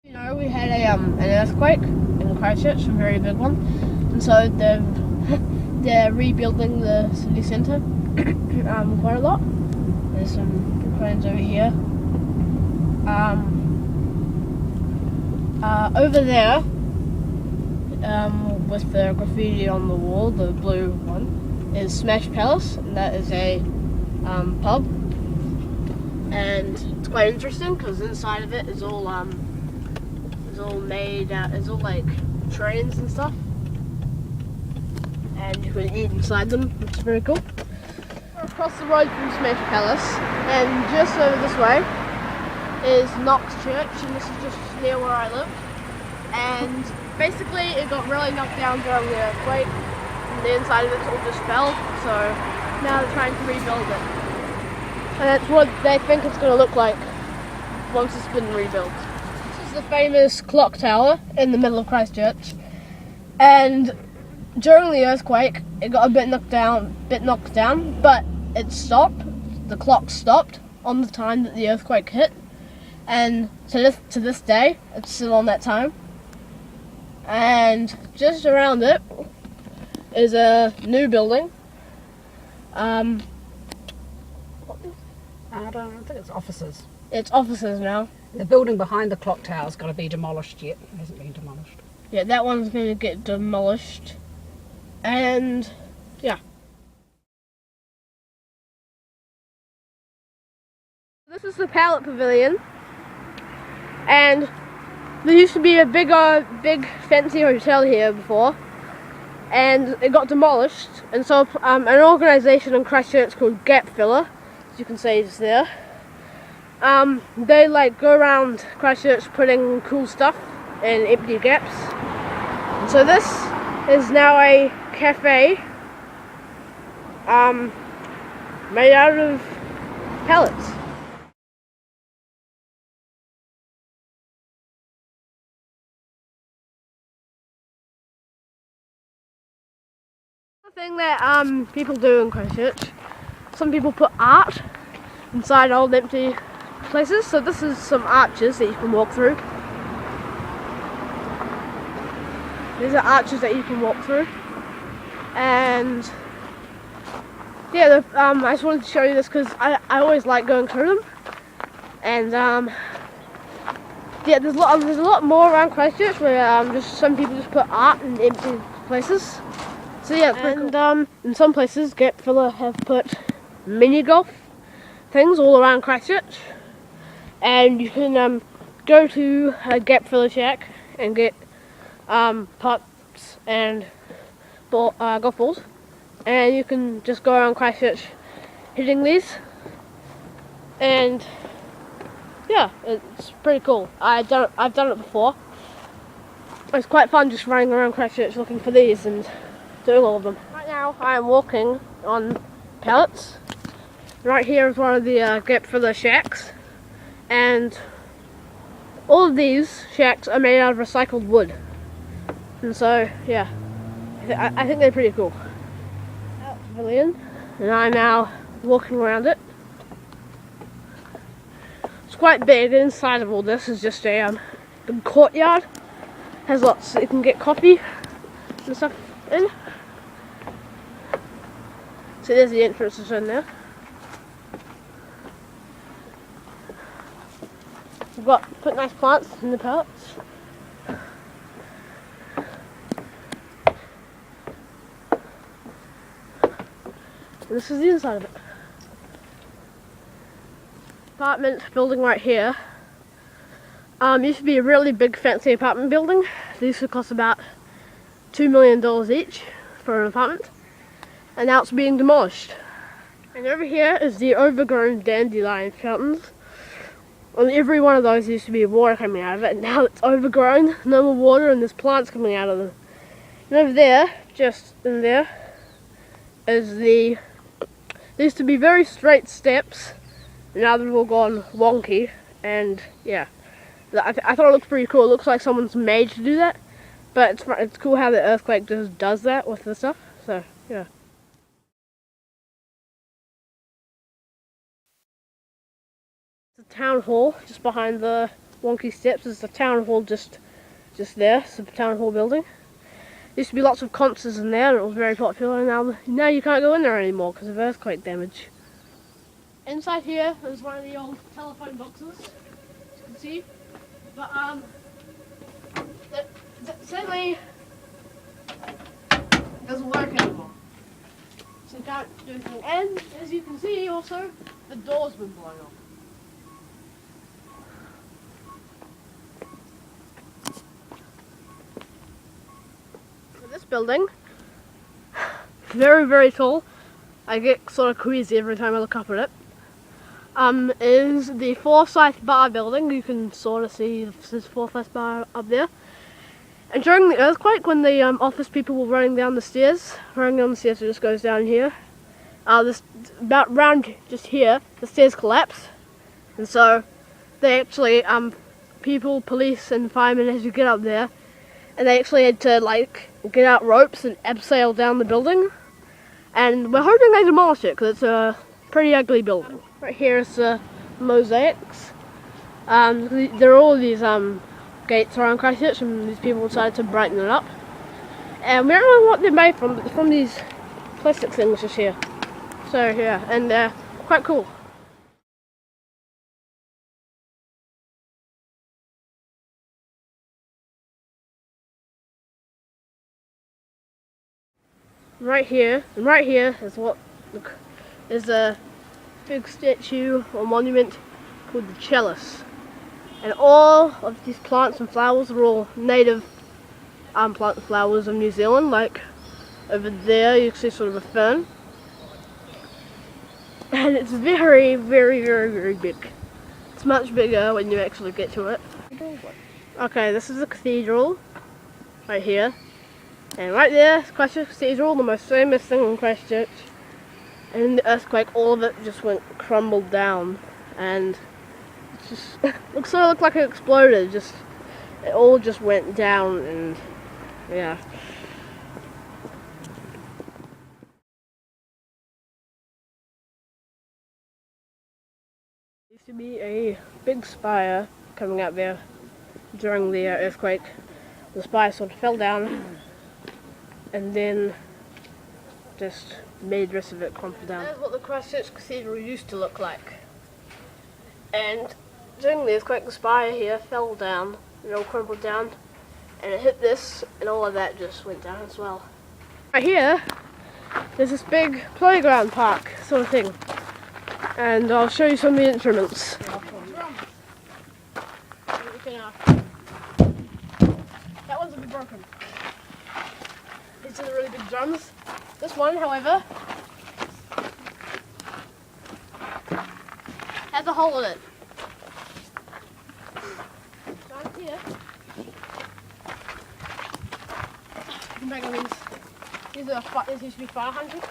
You know, we had an earthquake in Christchurch, a very big one, and so they're rebuilding the city centre quite a lot. There's some cranes over here. Over there, with the graffiti on the wall, the blue one, is Smash Palace, and that is a pub. And it's quite interesting because inside of it is all made out, it's all like trains and stuff, and you can eat inside them. It's very cool. We're across the road from Smash Palace, and just over this way is Church, and this is just near where I live. And basically it got really knocked down during the earthquake, and the inside of it all just fell, so now they're trying to rebuild it. And that's what they think it's going to look like once it's been rebuilt. This is the famous clock tower in the middle of Christchurch, and during the earthquake it got a bit knocked down, but it stopped. The clock stopped on the time that the earthquake hit, and to this day it's still on that time. And just around it is a new building. I think it's offices. It's offices now. The building behind the clock tower's got to be demolished yet. It hasn't been demolished. Yeah, that one's going to get demolished. And yeah. This is the Pallet Pavilion. And there used to be a big fancy hotel here before. And it got demolished. And so an organisation in Christchurch called Gap Filler, you can see it's there. They like go around Christchurch putting cool stuff in empty gaps. And so this is now a cafe made out of pallets. The thing that people do in Christchurch, some people put art inside old empty places. So this is some arches that you can walk through. These are arches that you can walk through. And yeah, I just wanted to show you this because I always like going through them. And yeah, there's a lot more around Christchurch where just some people just put art in empty places. So yeah, it's pretty cool. In some places, Gap Filler have put mini golf things all around Christchurch, and you can go to a Gap Filler shack and get putts and golf balls, and you can just go around Christchurch hitting these. And yeah, it's pretty cool. I've done it before. It's quite fun just running around Christchurch looking for these and doing all of them. Right now I am walking on pallets. Right here is one of the Gap Filler shacks, and all of these shacks are made out of recycled wood. And so yeah, I think they're pretty cool. Pavilion, and I'm now walking around it. It's quite big. Inside of all this is just a big courtyard. Has lots that you can get coffee and stuff in. So there's the entrance is in there. We've put nice plants in the pallets. And this is the inside of it. Apartment building right here. Used to be a really big fancy apartment building. These would cost about $2 million each for an apartment. And now it's being demolished. And over here is the overgrown dandelion fountains. On every one of those used to be water coming out of it, and now it's overgrown, no more water, and there's plants coming out of them. And over there, just in there, is there used to be very straight steps, and now they've all gone wonky. And yeah, I thought it looked pretty cool. It looks like someone's made to do that, but it's cool how the earthquake just does that with the stuff. So yeah. The town hall just behind the wonky steps. There's the town hall just there. It's the town hall building. There used to be lots of concerts in there, and it was very popular. And now you can't go in there anymore because of earthquake damage. Inside here is one of the old telephone boxes, as you can see. But sadly, it doesn't work anymore. So you can't do anything. And as you can see, also the door's been blown off. This building, very, very tall. I get sort of queasy every time I look up at it. Is the Forsyth Bar building. You can sort of see this Forsyth Bar up there. And during the earthquake, when the office people were running down the stairs, it just goes down here. This about round just here, the stairs collapse, and so they actually people, police, and firemen had to get up there, and they actually had to like get out ropes and abseil down the building. And we're hoping they demolish it because it's a pretty ugly building. Right here is the mosaics. There are all these gates around Christchurch, and these people decided to brighten it up. And we don't know what they're made from, but they're from these plastic things just here. So yeah, and they're quite cool. Right here is is a big statue or monument called the Chalice, and all of these plants and flowers are all native plant and flowers of New Zealand. Like over there you can see sort of a fern, and it's very, very, very, very big. It's much bigger when you actually get to it. Okay, this is the cathedral right here. And right there is Christchurch Cathedral, the most famous thing in Christchurch. And in the earthquake, all of it just crumbled down, and it just looked like it exploded. It all just went down, and yeah. There used to be a big spire coming out there during the earthquake. The spire sort of fell down, and then just made the rest of it crumple down. That's what the Christchurch Cathedral used to look like. And during the earthquake, the spire here fell down, it all crumpled down, and it hit this, and all of that just went down as well. Right here, there's this big playground park sort of thing, and I'll show you some of the instruments. That one's a bit broken. These are the really big drums. This one, however, has a hole in it. Down here, you can bang on these. These used to be fire hydrants.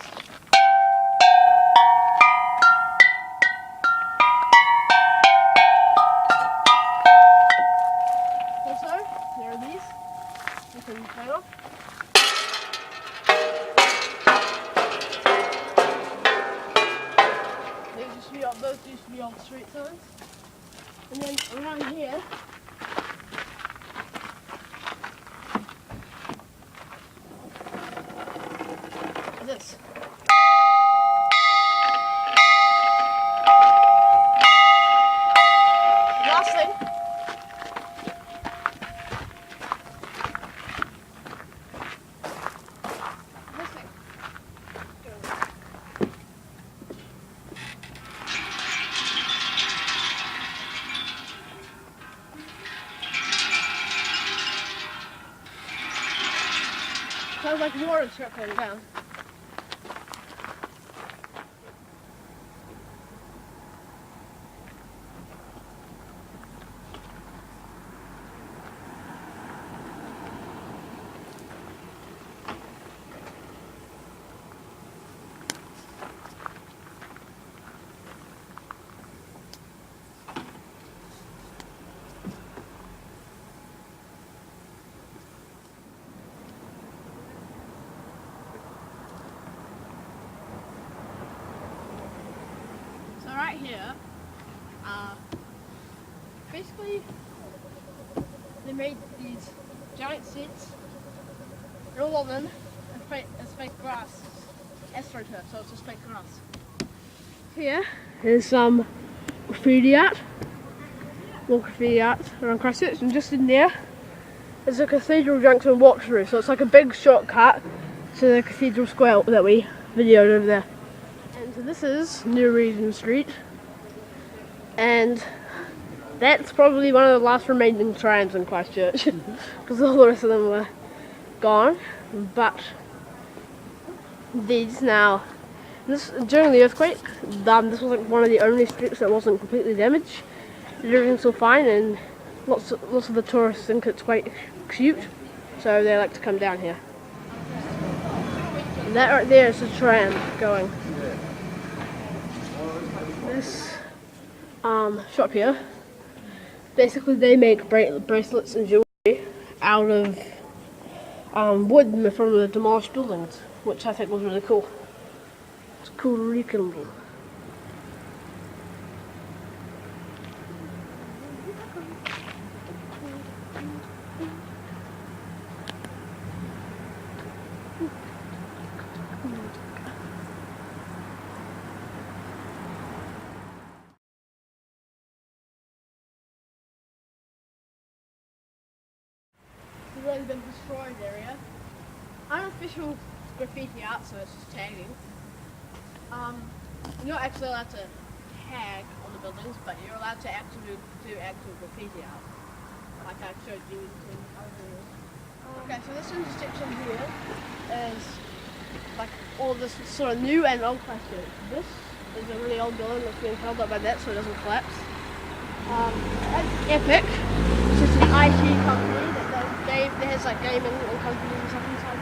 Also, there are these. You can turn off. Those used to be old street signs. And then around here, this. Last thing. This thing. Sounds like water trickling down. Right here, basically they made these giant seats, and all of them is fake grass, astroturf, so it's just fake grass. Here is some graffiti art, more graffiti art around Christchurch, and just in there is a Cathedral Junction walk-through, so it's like a big shortcut to the Cathedral Square that we videoed over there. And so this is New Regent Street, and that's probably one of the last remaining trams in Christchurch, because all the rest of them were gone. But these now, during the earthquake, this was like one of the only streets that wasn't completely damaged. Everything's still fine, and lots of the tourists think it's quite cute, so they like to come down here. And that right there is the tram going. This shop here, basically they make bracelets and jewelry out of wood from the demolished buildings, which I think was really cool. It's cool to rekindle. Really been destroyed area. Unofficial graffiti art, so it's just tagging. You're not actually allowed to tag on the buildings, but you're allowed to actually do actual graffiti art, like I showed you in other videos. Okay, so this intersection here is like all this sort of new and old Christchurch. This is a really old building that's being held up by that so it doesn't collapse. That's Epic, which is an IT company that has like gaming and companies and stuff inside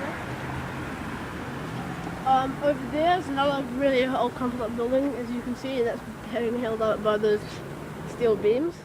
there. Over there is another really old crumpled up building, as you can see, and that's being held up by those steel beams.